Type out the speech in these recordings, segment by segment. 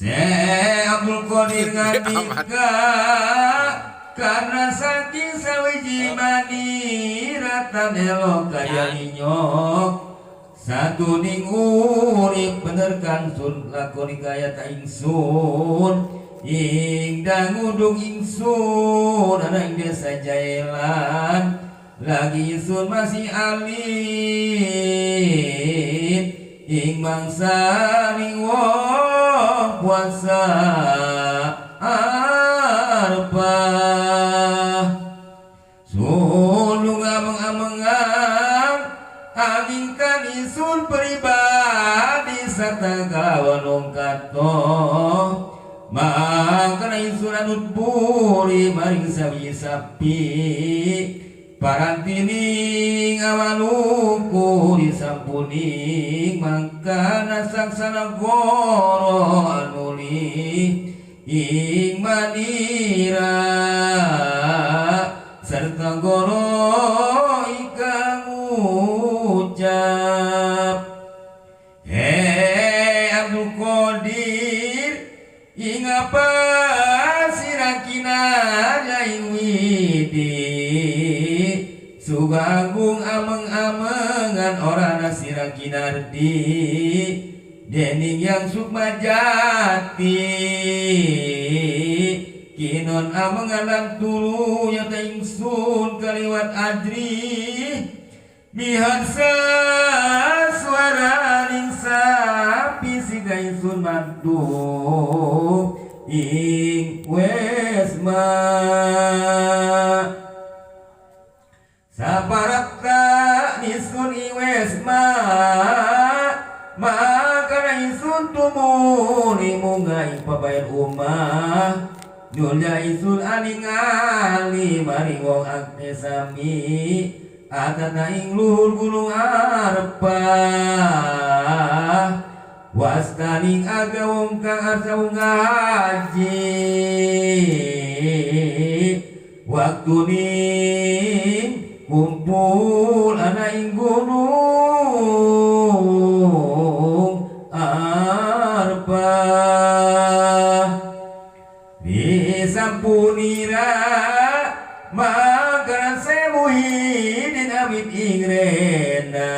Abdul Qadir ngandika karena saking sawiji mani ratan elok kaya inyok satu ning urip bener kan sun lakoni kaya ta ingsun ing dangudung ingsun ana ing desa Jaelan lagi ingsun masih alit ing mangsa ning wong puasa arpa sulung ameng-amengan angingkan isun pribadi sarta kalawan wong kato mangkana isun anut buri maring sapi parantining awaluku disampuning mangkana saksana goro anuli ing manira serta goro ikang ucap Abdul Qadir ing apa sirakina jaing widi Sugagung ameng-amengan orana sira kinardi dening yang sukma jati kinon amengan tulu ya ingsun kaliwat adri bihansa suara ning sapi siga ingsun mantu ing wesma saparakta nisun iwesma makana isun tumuni mungai pabayan umah nyulya isun aling-aling maring wong akne sami atana ing luhur gunung arpa wastaning aga wong kang arsa wong ngaji waktu ning kumpul ana ing gunung arpa disampunira maka semuhidin amit ing rena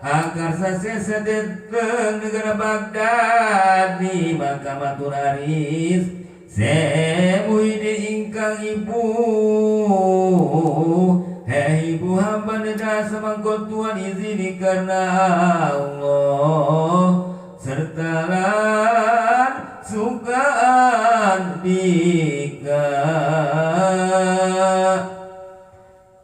akar sasesadet negara Baghdad di maka matur aris semuhidin ingkang ibu ibu hamba neda semangkot Tuhan izini karena Allah serta lan sukaan dika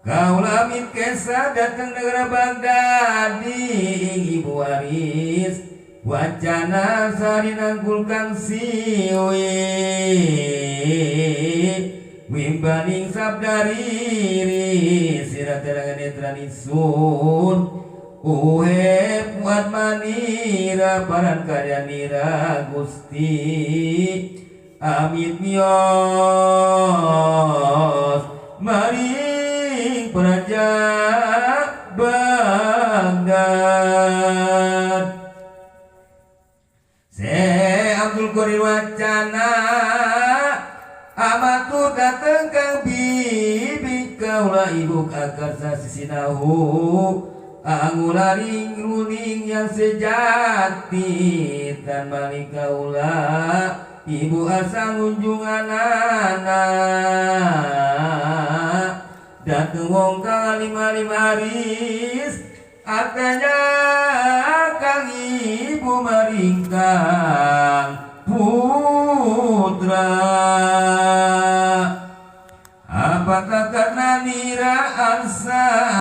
kaulamit kesa datang negara Baghdad ibu waris wacana sari nangkulkan siwi wimbaning sabdariri sira terangan netran isun uhe puat manira paran karyanira Gusti amit mios maring praja Baghdad Abdul Qadir wacana amatu dateng kang bibi kaula ibu kakar sasisinahu angularing runing yang sejati tan balik kaula ibu asa ngunjungan anak dateng wong kang alim-alim aris akanya kang ibu maringkang putra apakah karena nira arsa